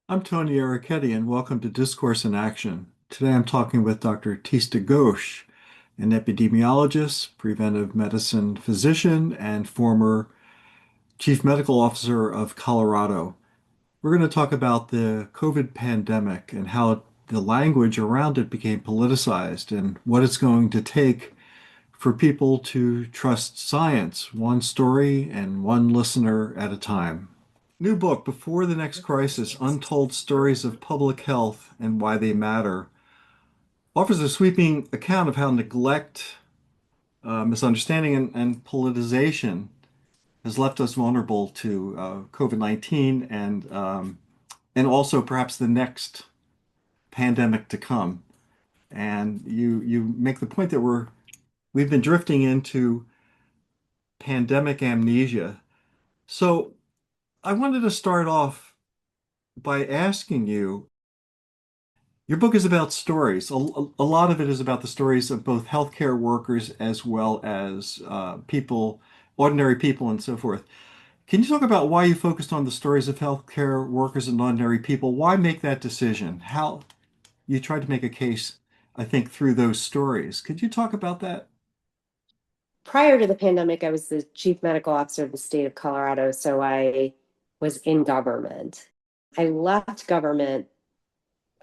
I'm Tony Errichetti, and welcome to Discourse in Action. Today I'm talking with Dr. Tista Ghosh, an epidemiologist, preventive medicine physician, and former chief medical officer of Colorado. We're going to talk about the COVID pandemic and how the language around it became politicized and what it's going to take for people to trust science, one story and one listener at a time. New book, Before the Next Crisis, Untold Stories of Public Health and Why They Matter, offers a sweeping account of how neglect, misunderstanding, and politicization has left us vulnerable to COVID-19 and also perhaps the next pandemic to come. And you make the point that we've been drifting into pandemic amnesia. So I wanted to start off by asking you, your book is about stories. A lot of it is about the stories of both healthcare workers as well as people, ordinary people, and so forth. Can you talk about why you focused on the stories of healthcare workers and ordinary people? Why make that decision? How you tried to make a case, I think, through those stories. Could you talk about that? Prior to the pandemic, I was the chief medical officer of the state of Colorado, so I was in government. I left government,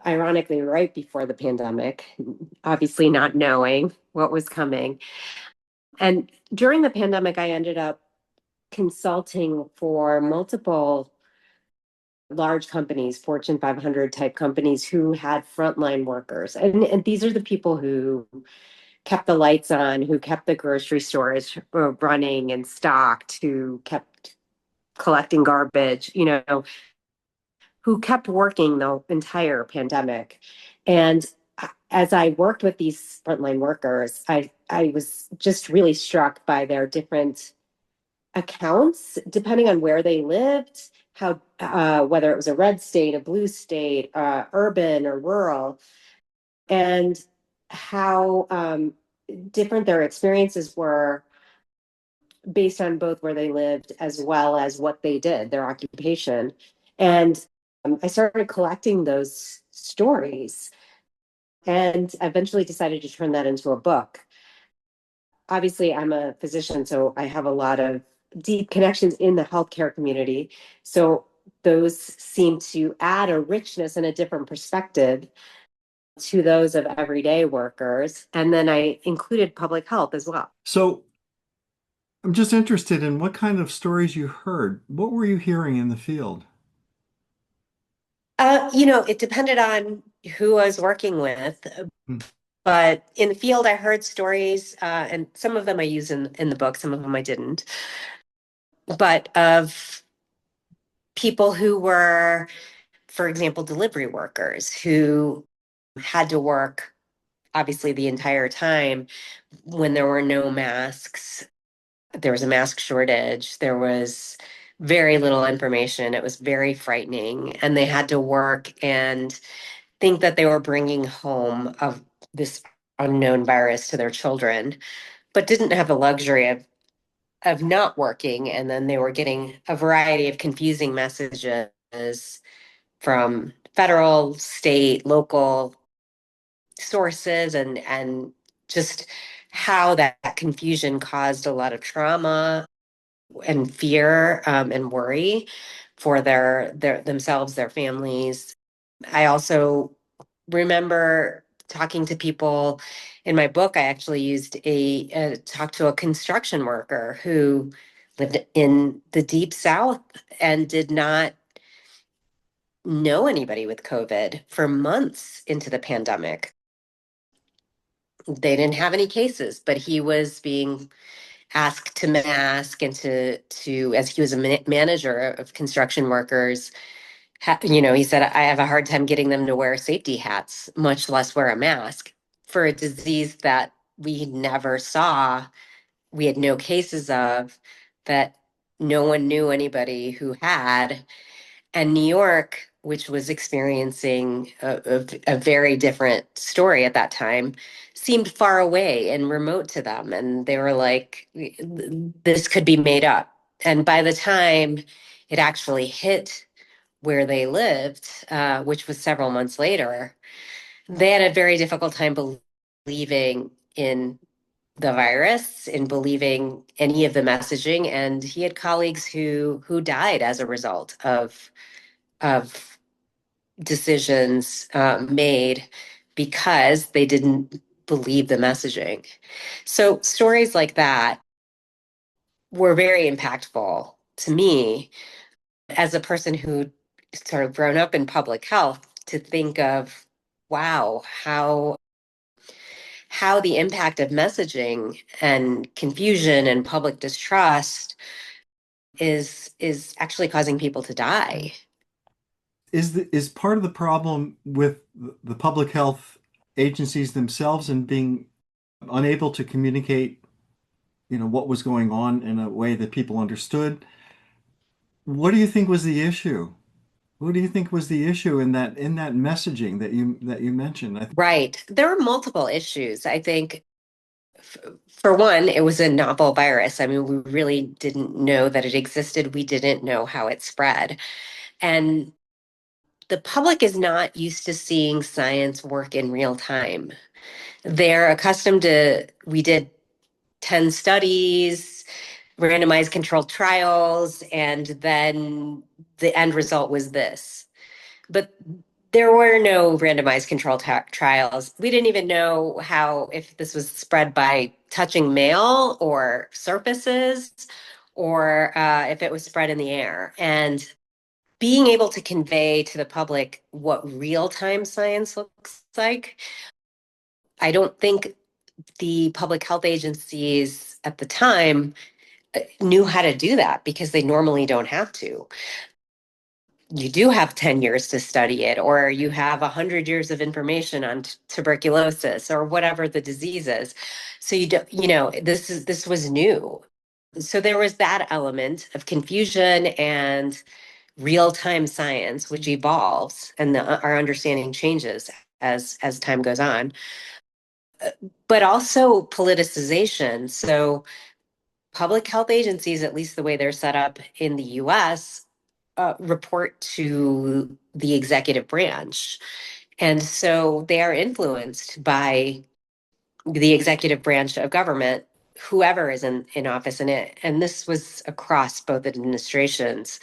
ironically, right before the pandemic, obviously not knowing what was coming. And during the pandemic, I ended up consulting for multiple large companies, Fortune 500 type companies who had frontline workers. And these are the people who kept the lights on, who kept the grocery stores running and stocked, who kept collecting garbage, who kept working the entire pandemic. And as I worked with these frontline workers, I was just really struck by their different accounts, depending on where they lived, how whether it was a red state, a blue state, urban or rural, and how different their experiences were based on both where they lived as well as what they did, their occupation. And I started collecting those stories and eventually decided to turn that into a book. Obviously, I'm a physician, so I have a lot of deep connections in the healthcare community. So those seem to add a richness and a different perspective to those of everyday workers. And then I included public health as well. So I'm just interested in what kind of stories you heard. What were you hearing in the field? It depended on who I was working with. Hmm. But in the field, I heard stories, and some of them I use in the book, some of them I didn't, but of people who were, for example, delivery workers who had to work obviously the entire time when there were no masks. There was a mask shortage. There was very little information. It was very frightening. And they had to work and think that they were bringing home of this unknown virus to their children, but didn't have the luxury of not working. And then they were getting a variety of confusing messages from federal, state, local sources, and just how that confusion caused a lot of trauma and fear, and worry for their themselves, their families. I also remember talking to people in my book. I actually used talked to a construction worker who lived in the deep South and did not know anybody with COVID for months into the pandemic. They didn't have any cases, but he was being asked to mask and to as he was a manager of construction workers. He said, I have a hard time getting them to wear safety hats, much less wear a mask for a disease that we never saw. We had no cases of, that no one knew anybody who had. And New York, which was experiencing a very different story at that time, seemed far away and remote to them. And they were like, this could be made up. And by the time it actually hit where they lived, which was several months later, they had a very difficult time believing in the virus, in believing any of the messaging, and he had colleagues who died as a result of decisions made because they didn't believe the messaging. So stories like that were very impactful to me as a person who sort of grown up in public health, to think of, wow, how the impact of messaging and confusion and public distrust is actually causing people to die. Is part of the problem with the public health agencies themselves and being unable to communicate, what was going on in a way that people understood? What do you think was the issue? What do you think was the issue in that messaging that you mentioned? Right. There were multiple issues. I think, for one, it was a novel virus. I mean, we really didn't know that it existed. We didn't know how it spread. And the public is not used to seeing science work in real time. They're accustomed to, we did 10 studies, randomized controlled trials, and then the end result was this. But there were no randomized controlled trials. We didn't even know how, if this was spread by touching mail or surfaces, or if it was spread in the air. And being able to convey to the public what real-time science looks like, I don't think the public health agencies at the time knew how to do that, because they normally don't have to. You do have 10 years to study it, or you have 100 years of information on tuberculosis or whatever the disease is. So you don't, this was new. So there was that element of confusion and real-time science, which evolves, and our understanding changes as time goes on, but also politicization. So public health agencies, at least the way they're set up in the US, report to the executive branch. And so they are influenced by the executive branch of government, whoever is in office in it. And this was across both administrations.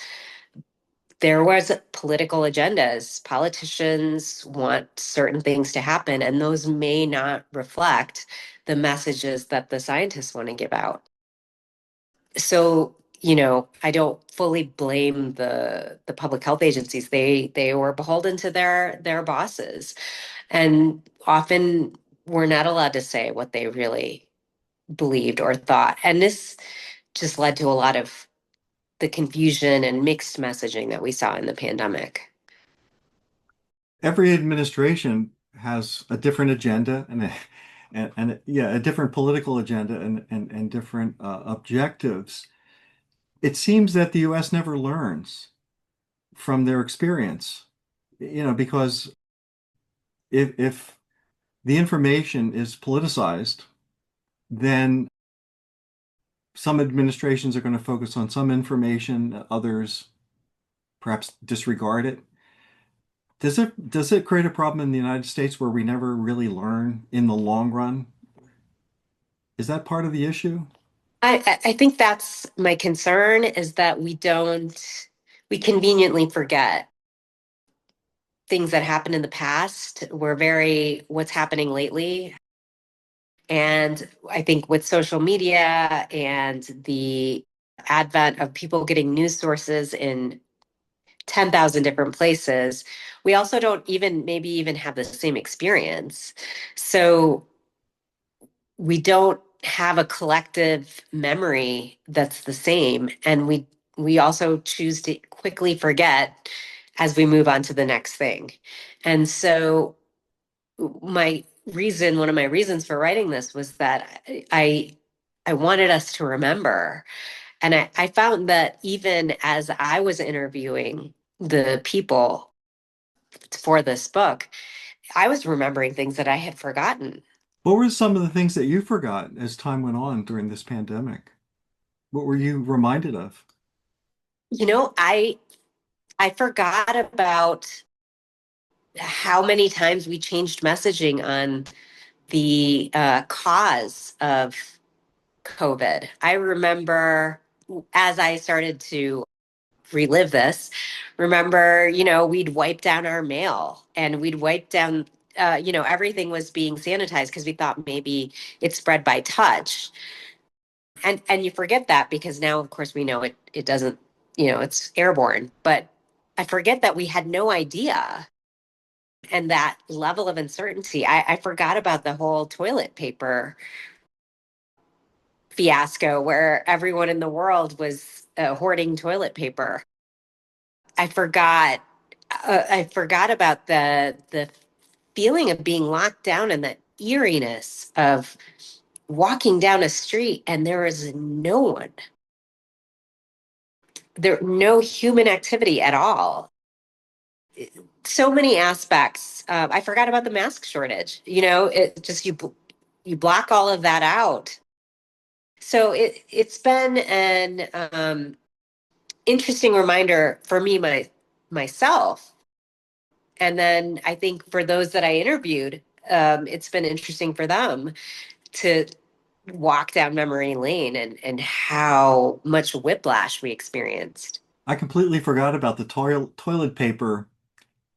There was political agendas. Politicians want certain things to happen, and those may not reflect the messages that the scientists want to give out. So, I don't fully blame the public health agencies. They were beholden to their bosses, and often were not allowed to say what they really believed or thought. And this just led to a lot of the confusion and mixed messaging that we saw in the pandemic. Every administration has a different agenda and a different political agenda and different objectives. It seems that the U.S. never learns from their experience, because if the information is politicized, then some administrations are going to focus on some information, others perhaps disregard it. Does it create a problem in the United States where we never really learn in the long run? Is that part of the issue? I think that's my concern, is that we conveniently forget things that happened in the past. We're very, what's happening lately. And I think with social media and the advent of people getting news sources in 10,000 different places, we also don't even maybe even have the same experience. So we don't have a collective memory that's the same. And we also choose to quickly forget as we move on to the next thing. And so one of my reasons for writing this was that I wanted us to remember. And I found that even as I was interviewing the people for this book, I was remembering things that I had forgotten. What were some of the things that you forgot as time went on during this pandemic? What were you reminded of? You know, I forgot about how many times we changed messaging on the cause of COVID. I remember as I started to relive this, remember, we'd wipe down our mail and we'd wipe down, everything was being sanitized because we thought maybe it spread by touch. And you forget that because now, of course, we know it doesn't, it's airborne. But I forget that we had no idea. And that level of uncertainty, I forgot about the whole toilet paper fiasco where everyone in the world was hoarding toilet paper. I forgot. I forgot about the feeling of being locked down and the eeriness of walking down a street and there is no one, no human activity at all. So many aspects. I forgot about the mask shortage. It just you block all of that out. So it's been an interesting reminder for me myself. And then I think for those that I interviewed, it's been interesting for them to walk down memory lane and how much whiplash we experienced. I completely forgot about the toilet paper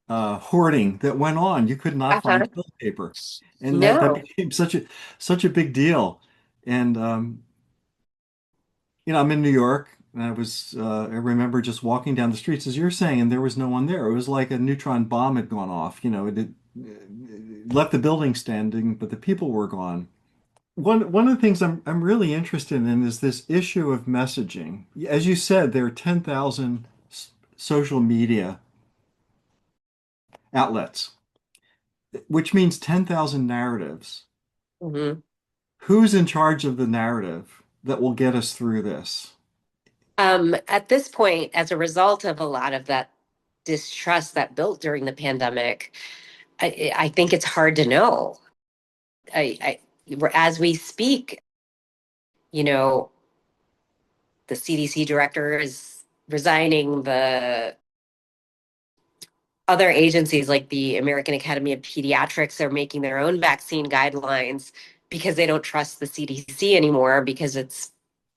hoarding that went on. You could not Uh-huh. find toilet paper, and that No. became such a big deal. And I'm in New York, and I remember just walking down the streets as you're saying, and there was no one there. It was like a neutron bomb had gone off. It left the building standing, but the people were gone. One of the things I'm really interested in is this issue of messaging. As you said, there are 10,000 social media outlets, which means 10,000 narratives. Mhm. Who's in charge of the narrative that will get us through this? At this point, as a result of a lot of that distrust that built during the pandemic, I think it's hard to know. As we speak, you know, the CDC director is resigning. The other agencies like the American Academy of Pediatrics are making their own vaccine guidelines because they don't trust the CDC anymore because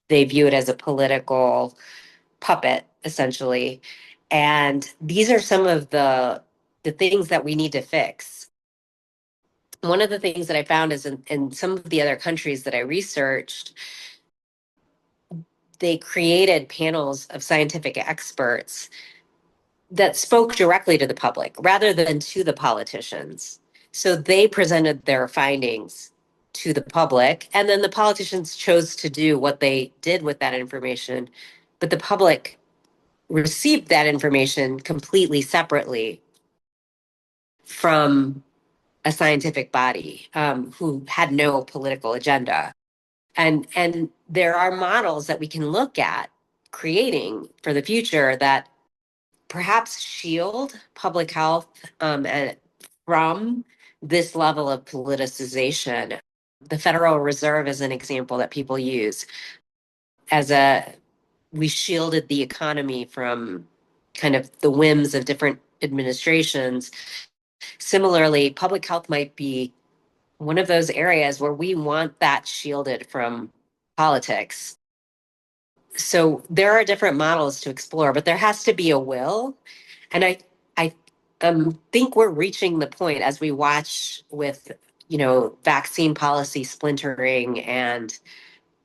they view it as a political puppet essentially. And these are some of the things that we need to fix. One of the things that I found is in some of the other countries that I researched, they created panels of scientific experts that spoke directly to the public rather than to the politicians. So they presented their findings to the public, and then the politicians chose to do what they did with that information. But the public received that information completely separately from a scientific body who had no political agenda. And there are models that we can look at creating for the future that perhaps shield public health from this level of politicization. The Federal Reserve is an example that people use as we shielded the economy from kind of the whims of different administrations. Similarly, public health might be one of those areas where we want that shielded from politics. So there are different models to explore, but there has to be a will. And I think we're reaching the point as we watch with, vaccine policy splintering and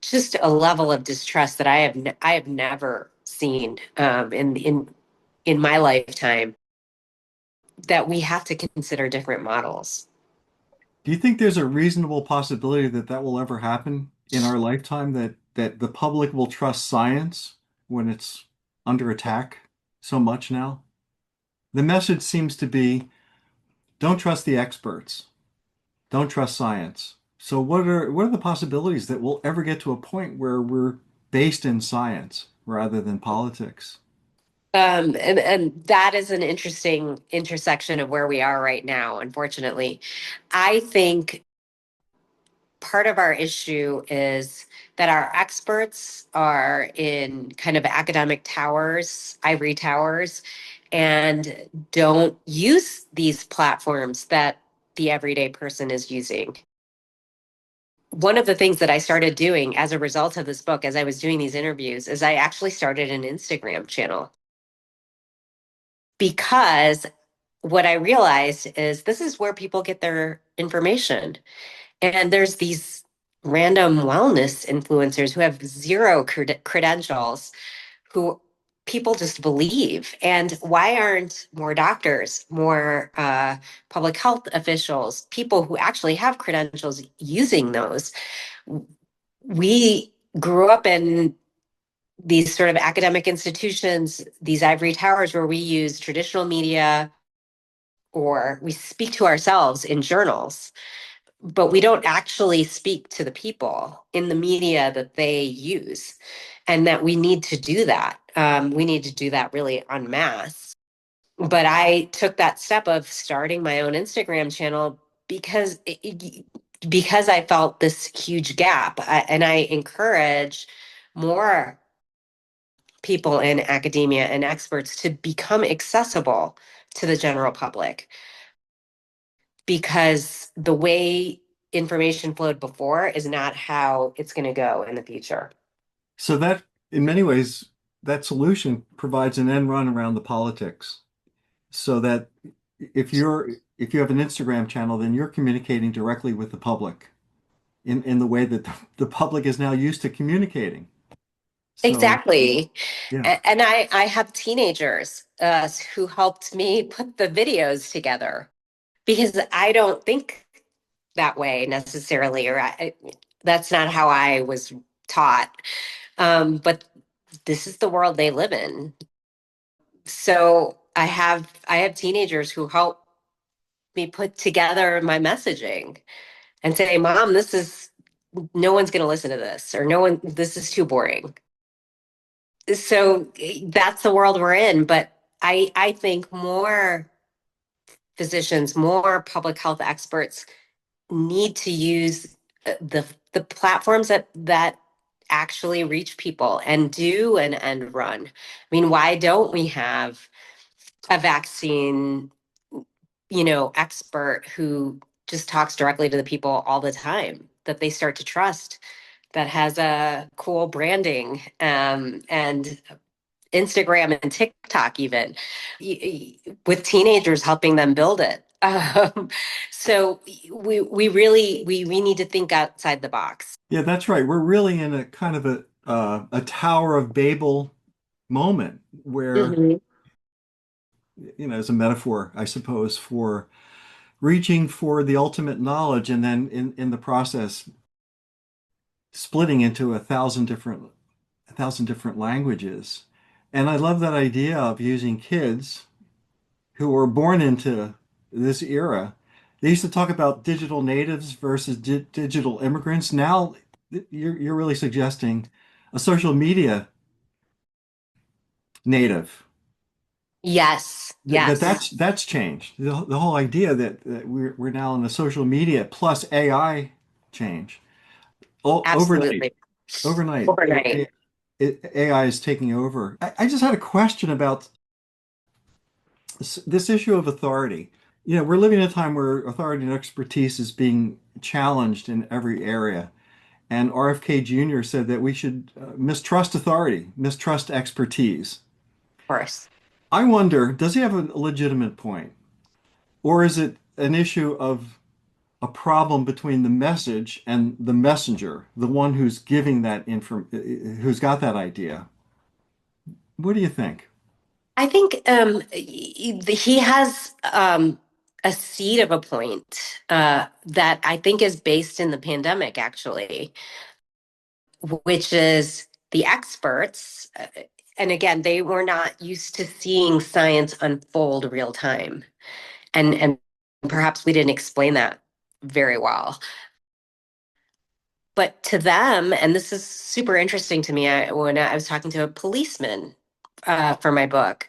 just a level of distrust that I have never seen in my lifetime, that we have to consider different models. Do you think there's a reasonable possibility that that will ever happen in our lifetime, that the public will trust science when it's under attack so much now? The message seems to be don't trust the experts, don't trust science. So what are the possibilities that we'll ever get to a point where we're based in science rather than politics? And that is an interesting intersection of where we are right now, unfortunately. I think part of our issue is that our experts are in kind of academic towers, ivory towers, and don't use these platforms that the everyday person is using. One of the things that I started doing as a result of this book, as I was doing these interviews, is I actually started an Instagram channel, because what I realized is this is where people get their information. And there's these random wellness influencers who have zero credentials, who people just believe. And why aren't more doctors, more public health officials, people who actually have credentials using those? We grew up in these sort of academic institutions, these ivory towers where we use traditional media or we speak to ourselves in journals, but we don't actually speak to the people in the media that they use, and that we need to do that. We need to do that really en masse. But I took that step of starting my own Instagram channel because I felt this huge gap, and I encourage more people in academia and experts to become accessible to the general public, because the way information flowed before is not how it's going to go in the future. So that, in many ways, that solution provides an end run around the politics. So that if you have an Instagram channel, then you're communicating directly with the public in the way that the public is now used to communicating. So Exactly. yeah. And I have teenagers who helped me put the videos together, because I don't think that way necessarily, or that's not how I was taught. But this is the world they live in. So I have teenagers who help me put together my messaging and say, Mom, this is no one's going to listen to this, or no one, this is too boring. So that's the world we're in. But I think more physicians, more public health experts need to use the platforms that actually reach people and do an end run. I mean, why don't we have a vaccine, expert who just talks directly to the people all the time that they start to trust, that has a cool branding, and Instagram and TikTok, even with teenagers, helping them build it. So we need to think outside the box. Yeah, that's right. We're really in a kind of a Tower of Babel moment where, Mhm. as a metaphor, I suppose, for reaching for the ultimate knowledge and then in the process splitting into a thousand different languages. And I love that idea of using kids who were born into this era. They used to talk about digital natives versus digital immigrants. Now you're really suggesting a social media native. Yes, yes, That's changed. The whole idea that we're now in a social media plus AI change. Overnight, absolutely. overnight, Overnight, AI is taking over. I just had a question about this issue of authority. We're living in a time where authority and expertise is being challenged in every area. And RFK Jr. said that we should mistrust authority, mistrust expertise. of course. I wonder, does he have a legitimate point? Or is it an issue of a problem between the message and the messenger, the one who's giving that who's got that idea? What do you think? I think he has a seed of a point that I think is based in the pandemic, actually, which is the experts. And again, they were not used to seeing science unfold real time. And perhaps we didn't explain that very well. But to them, and this is super interesting to me, when I was talking to a policeman for my book,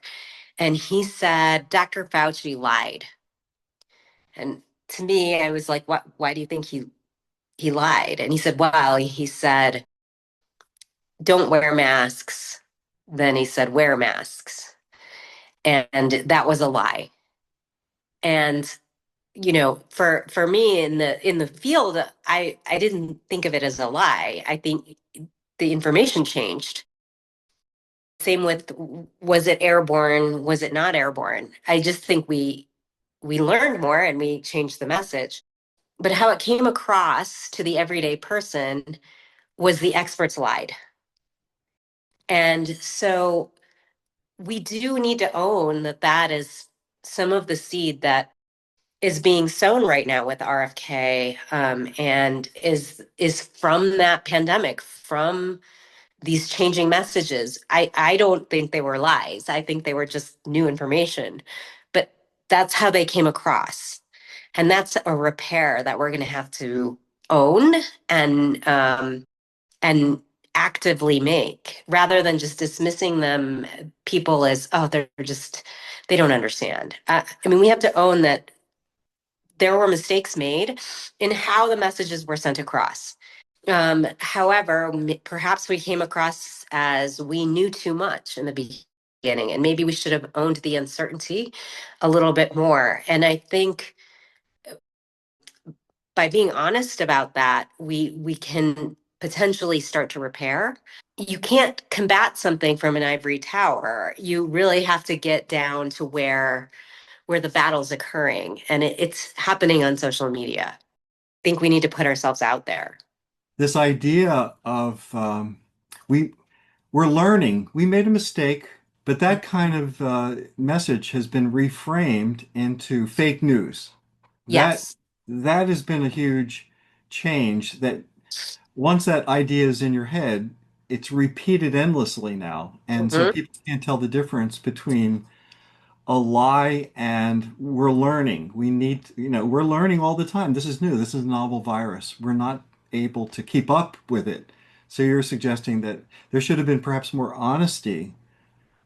and he said, Dr. Fauci lied. And to me, I was like, what, why do you think he lied? And he said, well, he said, don't wear masks. Then he said, wear masks. and that was a lie. And for me in the field, I didn't think of it as a lie. I think the information changed. Same with, was it airborne? Was it not airborne? I just think we learned more and we changed the message. But how it came across to the everyday person was the experts lied. And so we do need to own that that is some of the seed that is being sown right now with RFK, and is from that pandemic, from these changing messages. I don't think they were lies. I think they were just new information, but that's how they came across, and that's a repair that we're going to have to own and actively make, rather than just dismissing them, people as, oh, they're just, they don't understand. I mean, we have to own that there were mistakes made in how the messages were sent across. However, perhaps we came across as we knew too much in the beginning, and maybe we should have owned the uncertainty a little bit more. And I think by being honest about that, we can potentially start to repair. You can't combat something from an ivory tower. You really have to get down to where the battle's occurring, and it's happening on social media. I think we need to put ourselves out there. This idea of we we're learning. We made a mistake, but that kind of message has been reframed into fake news. That Yes. that has been a huge change. That once that idea is in your head, it's repeated endlessly now, and so Mhm. people can't tell the difference between a lie and we're learning. We need, we're learning all the time. This is new. This is a novel virus. We're not able to keep up with it. So you're suggesting that there should have been perhaps more honesty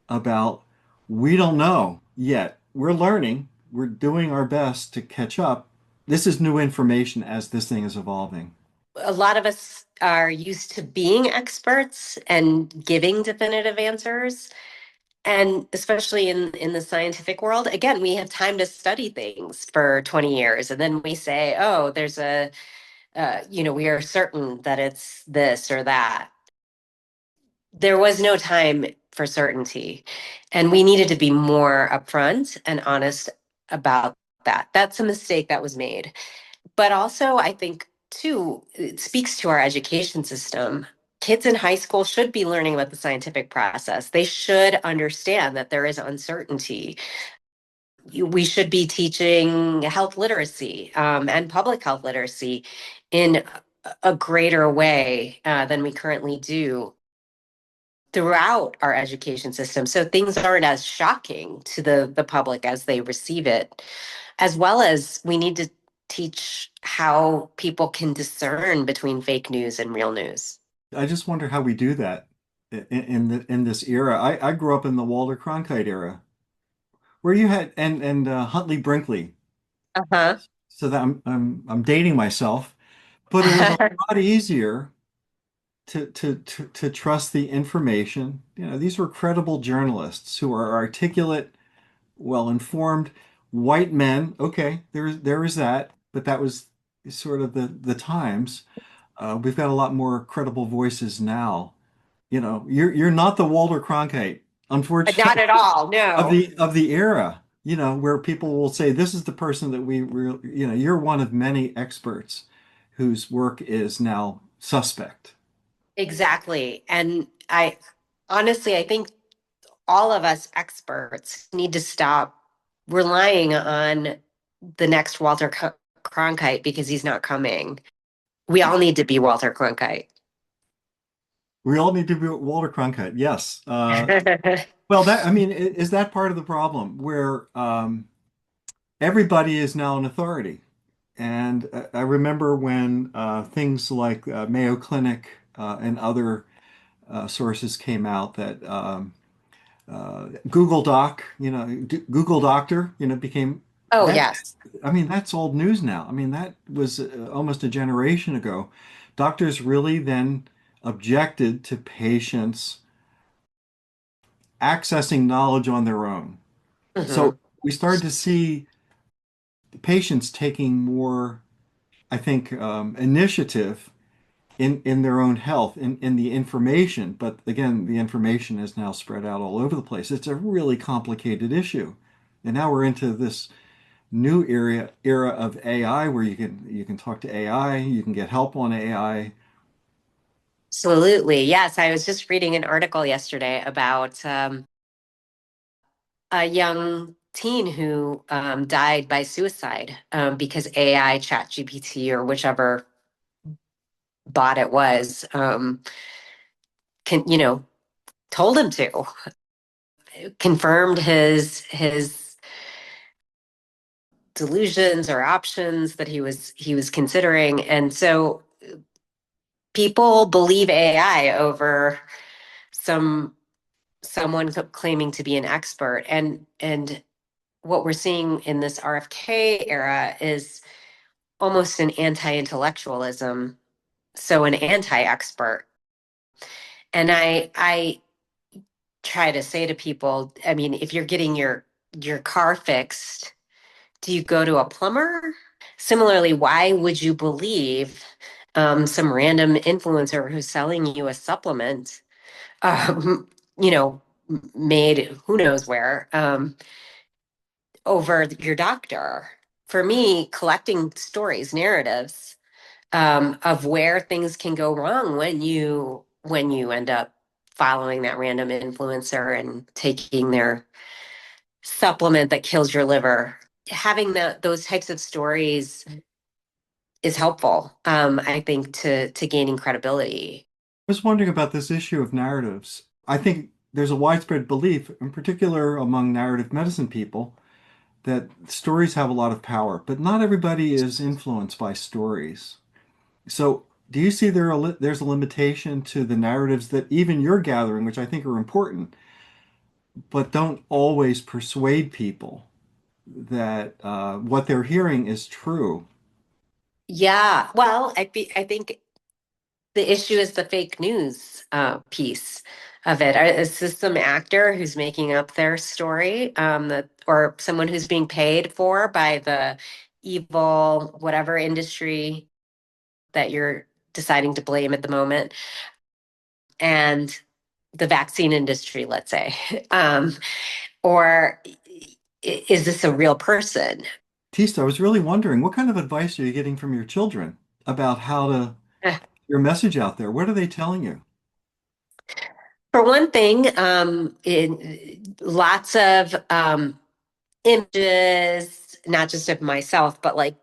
about we don't know yet. We're learning. We're doing our best to catch up. This is new information as this thing is evolving. A lot of us are used to being experts and giving definitive answers. And especially in the scientific world, again, we have time to study things for 20 years. And then we say, oh, there's we are certain that it's this or that. There was no time for certainty. And we needed to be more upfront and honest about that. That's a mistake that was made. But also, I think, too, it speaks to our education system. Kids in high school should be learning about the scientific process. They should understand that there is uncertainty. We should be teaching health literacy, and public health literacy in a greater way than we currently do throughout our education system. So things aren't as shocking to the public as they receive it, as well as we need to teach how people can discern between fake news and real news. I just wonder how we do that in this era. I grew up in the Walter Cronkite era, where you had and Huntley Brinkley. Uh-huh. So that I'm dating myself, but it was a lot easier to trust the information. These were credible journalists who are articulate, well-informed, white men. Okay, there is that, but that was sort of the times. We've got a lot more credible voices now. You're not the Walter Cronkite, Not unfortunately, at all, of no. the era. Where people will say, "This is the person that you're one of many experts whose work is now suspect." Exactly. And I think all of us experts need to stop relying on the next Cronkite because he's not coming. We all need to be Walter Cronkite. We all need to be Walter Cronkite. Yes. Well, that I mean, is that part of the problem where everybody is now an authority? And I remember when things like Mayo Clinic and other sources came out that Google Doc, Google Doctor, became Oh, that. yes. I mean, that's old news now. I mean, that was almost a generation ago. Doctors really then objected to patients accessing knowledge on their own. So Hmm. we started to see the patients taking more, I think, initiative in their own health, in the information. But again, the information is now spread out all over the place. It's a really complicated issue. And now we're into this new era of AI where you can talk to AI, you can get help on AI. Absolutely. Yes. I was just reading an article yesterday about a young teen who died by suicide because AI, ChatGPT, or whichever bot it was, can, told him to, confirmed his delusions or options that he was considering. And so people believe AI over some someone claiming to be an expert. And what we're seeing in this RFK era is almost an anti-intellectualism, so an anti-expert. And I try to say to people, I mean, if you're getting your car fixed, do you go to a plumber? Similarly, why would you believe some random influencer who's selling you a supplement, um, you know, made who knows where, over your doctor? For me, collecting stories, narratives of where things can go wrong when you end up following that random influencer and taking their supplement that kills your liver. Having those types of stories is helpful, I think, to gaining credibility. I was wondering about this issue of narratives. I think there's a widespread belief, in particular among narrative medicine people, that stories have a lot of power, but not everybody is influenced by stories. So, do you see there's a limitation to the narratives that even you're gathering, which I think are important, but don't always persuade people that what they're hearing is true? Yeah, well, I think the issue is the fake news piece of it. Is this some actor who's making up their story, or someone who's being paid for by the evil whatever industry that you're deciding to blame at the moment, and the vaccine industry, let's say, or is this a real person? Tista, I was really wondering what kind of advice are you getting from your children about how to your message out there? What are they telling you? For one thing, lots of images, not just of myself, but like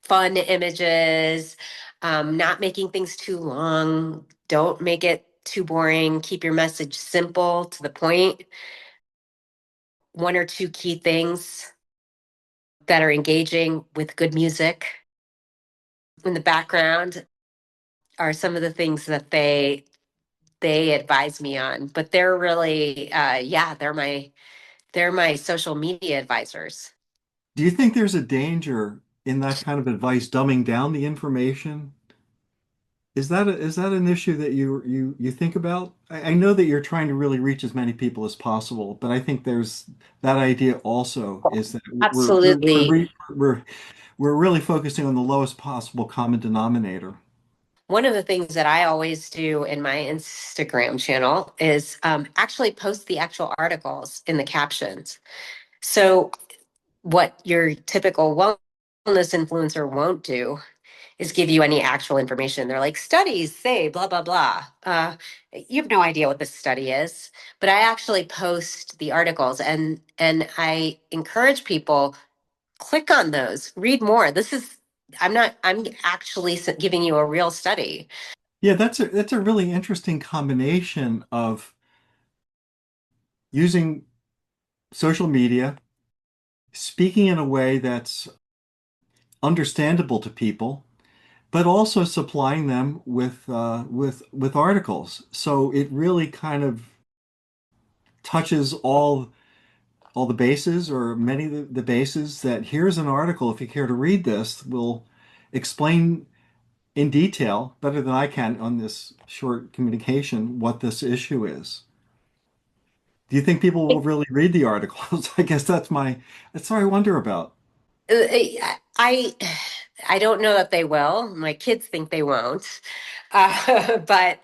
fun images, not making things too long. Don't make it too boring. Keep your message simple to the point. One or two key things that are engaging with good music in the background are some of the things that they advise me on. But they're really, yeah, they're my social media advisors. Do you think there's a danger in that kind of advice dumbing down the information? Is that an issue that you think about? I know that you're trying to really reach as many people as possible, but I think there's that idea also is that Absolutely. we're really focusing on the lowest possible common denominator. One of the things that I always do in my Instagram channel is actually post the actual articles in the captions. So, what your typical wellness influencer won't do is give you any actual information. They're like, studies say blah, blah, blah. You have no idea what this study is. But I actually post the articles, and I encourage people, click on those, read more. I'm actually giving you a real study. Yeah, that's a really interesting combination of using social media, speaking in a way that's understandable to people, but also supplying them with articles. So it really kind of touches all the bases or many of the bases that here's an article, if you care to read this, will explain in detail, better than I can on this short communication, what this issue is. Do you think people will really read the articles? I guess that's what I wonder about. I I don't know that they will. My kids think they won't. But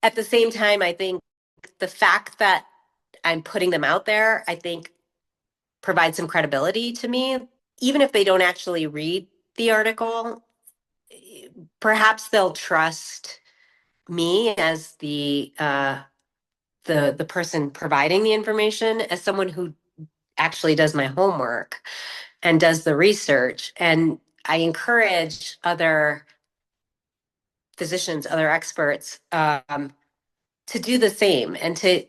at the same time, I think the fact that I'm putting them out there, I think provides some credibility to me. Even if they don't actually read the article, perhaps they'll trust me as the person providing the information as someone who actually does my homework and does the research. And I encourage other physicians, other experts, to do the same and to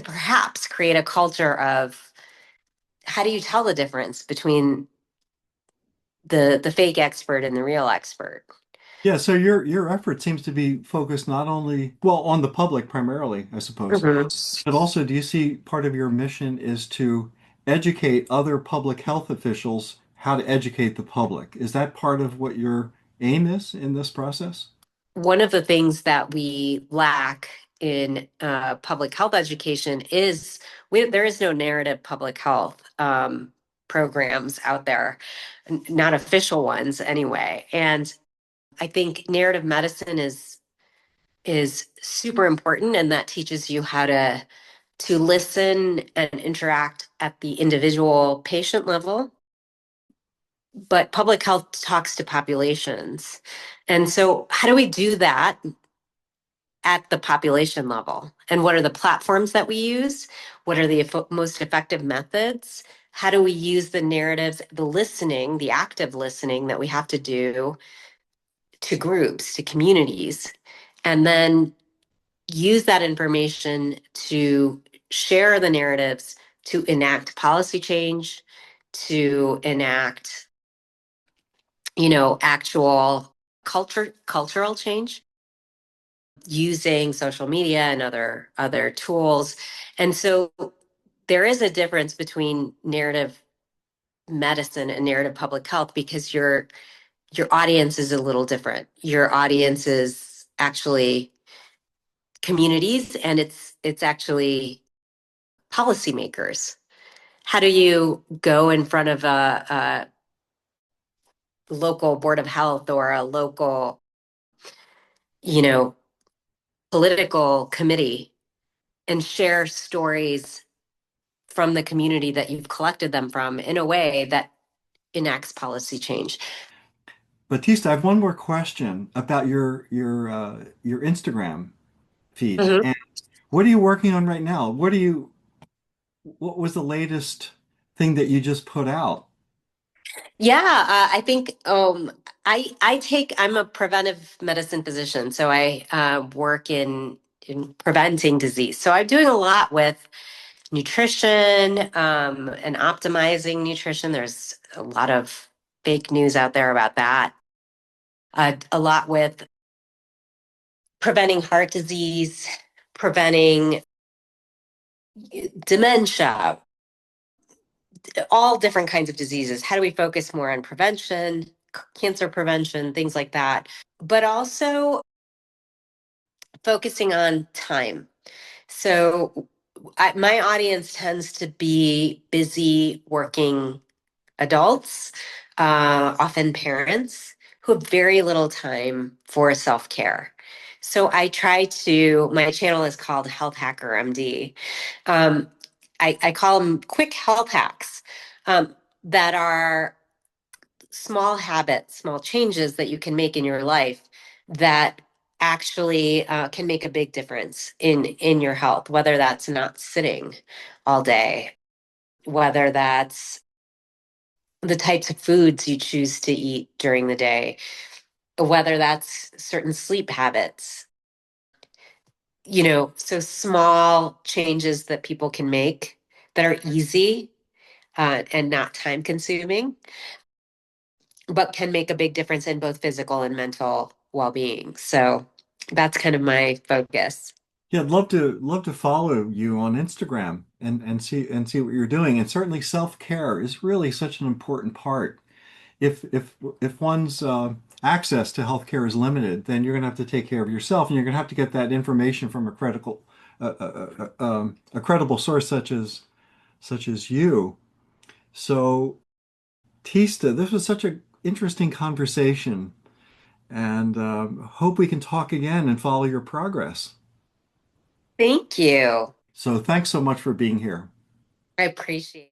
perhaps create a culture of how do you tell the difference between the fake expert and the real expert. Yeah, so your effort seems to be focused not only, well, on the public primarily, I suppose, Mhm. but also do you see part of your mission is to educate other public health officials how to educate the public? Is that part of what your aim is in this process? One of the things that we lack in public health education is there is no narrative public health programs out there, not official ones anyway. And I think narrative medicine is super important, and that teaches you how to listen and interact at the individual patient level. But public health talks to populations. And so, how do we do that at the population level? And what are the platforms that we use? What are the most effective methods? How do we use the narratives, the listening, the active listening that we have to do to groups, to communities, and then use that information to share the narratives, to enact policy change, to enact, actual cultural change using social media and other tools. And so there is a difference between narrative medicine and narrative public health because your audience is a little different. Your audience is actually communities, and it's actually policymakers. How do you go in front of a local board of health or a local, you know, political committee and share stories from the community that you've collected them from in a way that enacts policy change? Batista, I have one more question about your Instagram feed. Mhm. And what are you working on right now? What was the latest thing that you just put out? Yeah, I think I'm a preventive medicine physician, so I work in preventing disease. So I'm doing a lot with nutrition and optimizing nutrition. There's a lot of fake news out there about that. A lot with preventing heart disease, preventing dementia, all different kinds of diseases. How do we focus more on prevention, cancer prevention, things like that? But also focusing on time. So my audience tends to be busy working adults, often parents, who have very little time for self care. So my channel is called Health Hacker MD. Um, I call them quick health hacks that are small habits, small changes that you can make in your life that actually can make a big difference in your health, whether that's not sitting all day, whether that's the types of foods you choose to eat during the day, whether that's certain sleep habits, so small changes that people can make that are easy and not time consuming, but can make a big difference in both physical and mental well-being. So that's kind of my focus. Yeah, I'd love to follow you on Instagram and see what you're doing. And certainly self-care is really such an important part. If one's access to healthcare is limited, then you're going to have to take care of yourself, and you're going to have to get that information from a a credible source such as you. So, Tista, this was such an interesting conversation, and hope we can talk again and follow your progress. Thank you. So, thanks so much for being here. I appreciate it.